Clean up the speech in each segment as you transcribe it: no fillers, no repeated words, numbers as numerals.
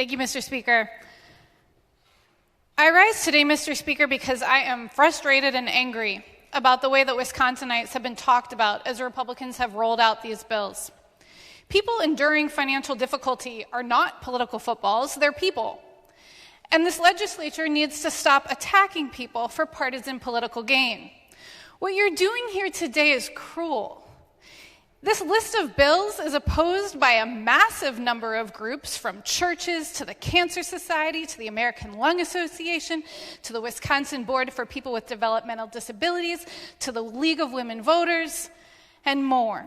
Thank you, Mr. Speaker. I rise today, Mr. Speaker, because I am frustrated and angry about the way that Wisconsinites have been talked about as Republicans have rolled out these bills. People enduring financial difficulty are not political footballs, they're people. And this legislature needs to stop attacking people for partisan political gain. What you're doing here today is cruel. This list of bills is opposed by a massive number of groups, from churches to the Cancer Society to the American Lung Association to the Wisconsin Board for People with Developmental Disabilities to the League of Women Voters, and more.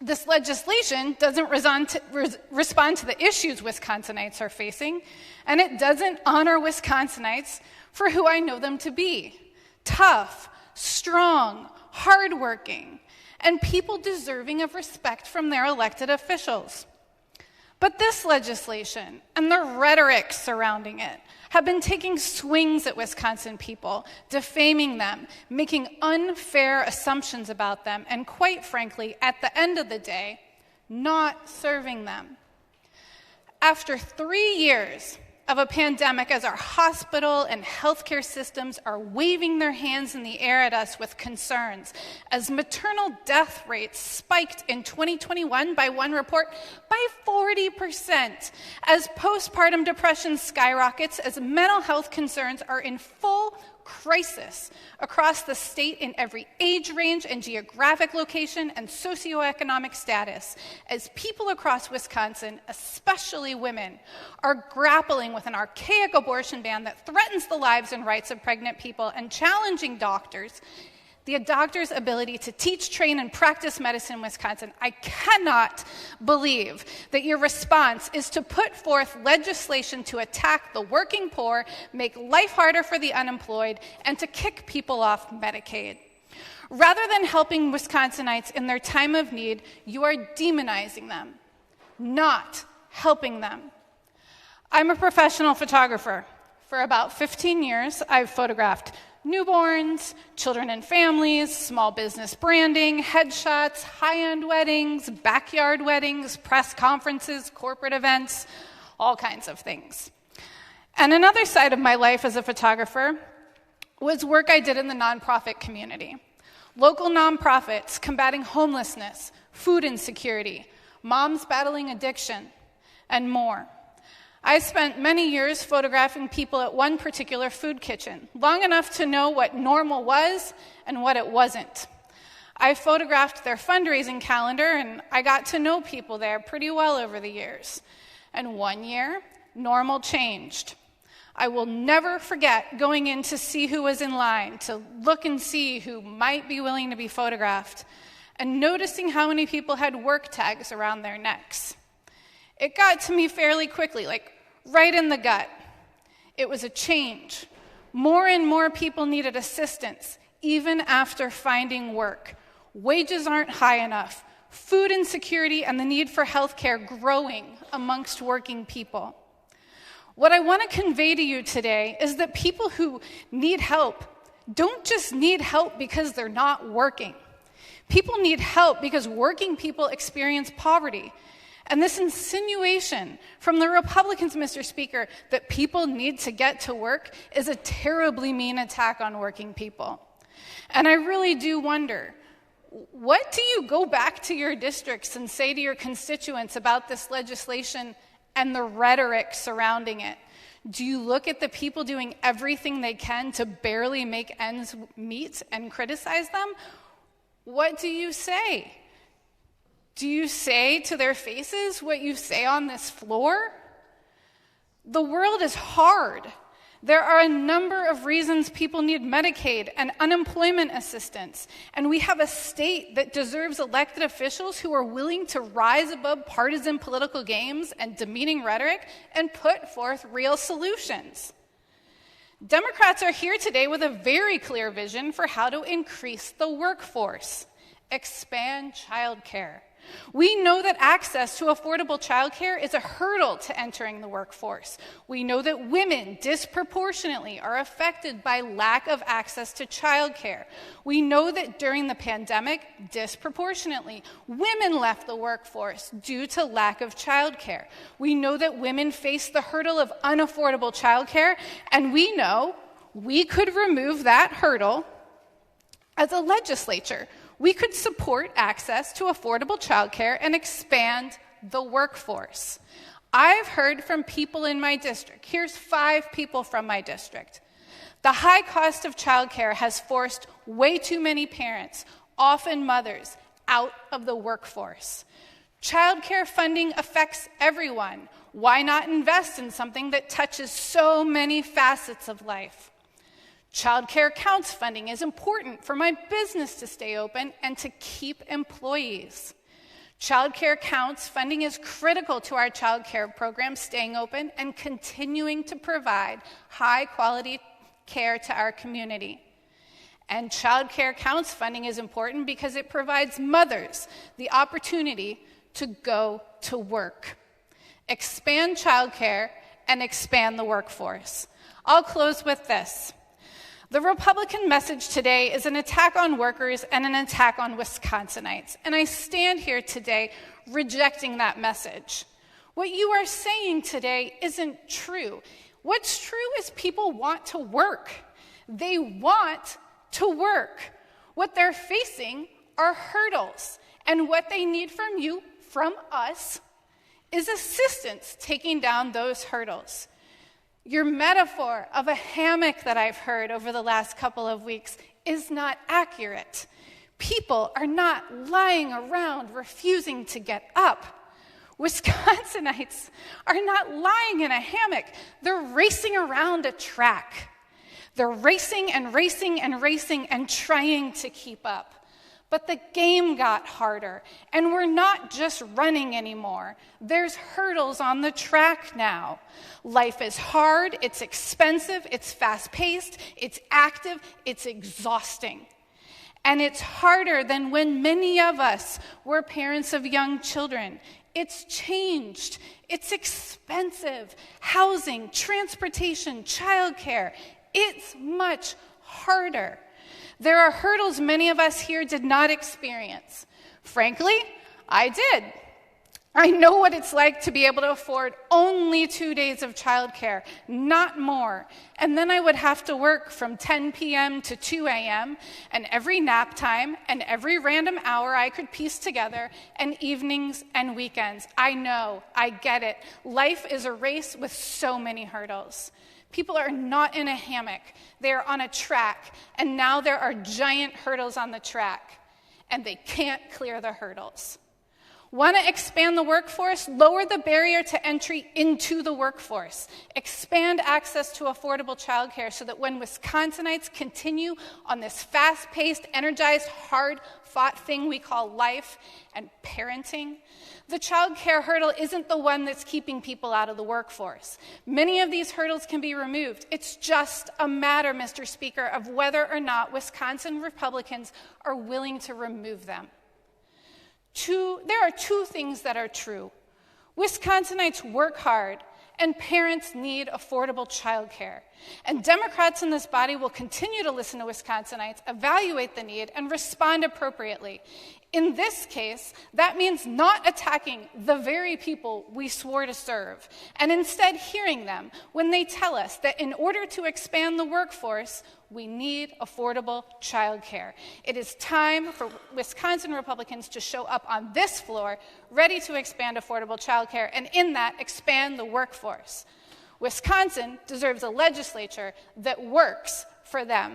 This legislation doesn't respond to the issues Wisconsinites are facing, and it doesn't honor Wisconsinites for who I know them to be: tough, strong, hardworking, and people deserving of respect from their elected officials. But this legislation and the rhetoric surrounding it have been taking swings at Wisconsin people, defaming them, making unfair assumptions about them, and quite frankly, at the end of the day, not serving them. After 3 years of a pandemic, as our hospital and healthcare systems are waving their hands in the air at us with concerns, as maternal death rates spiked in 2021 by one report by 40%, as postpartum depression skyrockets, as mental health concerns are in full crisis across the state in every age range and geographic location and socioeconomic status, as people across Wisconsin, especially women, are grappling with an archaic abortion ban that threatens the lives and rights of pregnant people and challenging the doctor's ability to teach, train, and practice medicine in Wisconsin, I cannot believe that your response is to put forth legislation to attack the working poor, make life harder for the unemployed, and to kick people off Medicaid. Rather than helping Wisconsinites in their time of need, you are demonizing them, not helping them. I'm a professional photographer. For about 15 years, I've photographed newborns, children and families, small business branding, headshots, high-end weddings, backyard weddings, press conferences, corporate events, all kinds of things. And another side of my life as a photographer was work I did in the nonprofit community. Local nonprofits combating homelessness, food insecurity, moms battling addiction, and more. I spent many years photographing people at one particular food kitchen, long enough to know what normal was and what it wasn't. I photographed their fundraising calendar, and I got to know people there pretty well over the years. And one year, normal changed. I will never forget going in to see who was in line, to look and see who might be willing to be photographed, and noticing how many people had work tags around their necks. It got to me fairly quickly, like right in the gut. It was a change. More and more people needed assistance, even after finding work. Wages aren't high enough. Food insecurity and the need for health care growing amongst working people. What I want to convey to you today is that people who need help don't just need help because they're not working. People need help because working people experience poverty. And this insinuation from the Republicans, Mr. Speaker, that people need to get to work is a terribly mean attack on working people. And I really do wonder, what do you go back to your districts and say to your constituents about this legislation and the rhetoric surrounding it? Do you look at the people doing everything they can to barely make ends meet and criticize them? What do you say? Do you say to their faces what you say on this floor? The world is hard. There are a number of reasons people need Medicaid and unemployment assistance, and we have a state that deserves elected officials who are willing to rise above partisan political games and demeaning rhetoric and put forth real solutions. Democrats are here today with a very clear vision for how to increase the workforce, expand childcare, We know that access to affordable childcare is a hurdle to entering the workforce. We know that women disproportionately are affected by lack of access to childcare. We know that during the pandemic, disproportionately, women left the workforce due to lack of childcare. We know that women face the hurdle of unaffordable childcare, and we know we could remove that hurdle as a legislature. We could support access to affordable childcare and expand the workforce. I've heard from people in my district. Here's 5 people from my district. The high cost of childcare has forced way too many parents, often mothers, out of the workforce. Childcare funding affects everyone. Why not invest in something that touches so many facets of life? Childcare counts funding is important for my business to stay open and to keep employees. Childcare counts funding is critical to our childcare program staying open and continuing to provide high-quality care to our community. And childcare counts funding is important because it provides mothers the opportunity to go to work. Expand childcare and expand the workforce. I'll close with this. The Republican message today is an attack on workers and an attack on Wisconsinites. And I stand here today rejecting that message. What you are saying today isn't true. What's true is people want to work. They want to work. What they're facing are hurdles. And what they need from you, from us, is assistance taking down those hurdles. Your metaphor of a hammock that I've heard over the last couple of weeks is not accurate. People are not lying around refusing to get up. Wisconsinites are not lying in a hammock. They're racing around a track. They're racing and racing and racing and trying to keep up. But the game got harder, and we're not just running anymore. There's hurdles on the track now. Life is hard, it's expensive, it's fast-paced, it's active, it's exhausting. And it's harder than when many of us were parents of young children. It's changed. It's expensive. Housing, transportation, childcare. It's much harder. There are hurdles many of us here did not experience. Frankly, I did. I know what it's like to be able to afford only 2 days of childcare, not more. And then I would have to work from 10 p.m. to 2 a.m., and every nap time, and every random hour I could piece together, and evenings and weekends. I know, I get it. Life is a race with so many hurdles. People are not in a hammock. They are on a track, and now there are giant hurdles on the track, and they can't clear the hurdles. Want to expand the workforce? Lower the barrier to entry into the workforce. Expand access to affordable childcare so that when Wisconsinites continue on this fast-paced, energized, hard-fought thing we call life and parenting, the childcare hurdle isn't the one that's keeping people out of the workforce. Many of these hurdles can be removed. It's just a matter, Mr. Speaker, of whether or not Wisconsin Republicans are willing to remove them. There are 2 things that are true. Wisconsinites work hard, and parents need affordable childcare. And Democrats in this body will continue to listen to Wisconsinites, evaluate the need, and respond appropriately. In this case, that means not attacking the very people we swore to serve, and instead hearing them when they tell us that in order to expand the workforce, we need affordable childcare. It is time for Wisconsin Republicans to show up on this floor ready to expand affordable childcare, and in that, expand the workforce. Wisconsin deserves a legislature that works for them.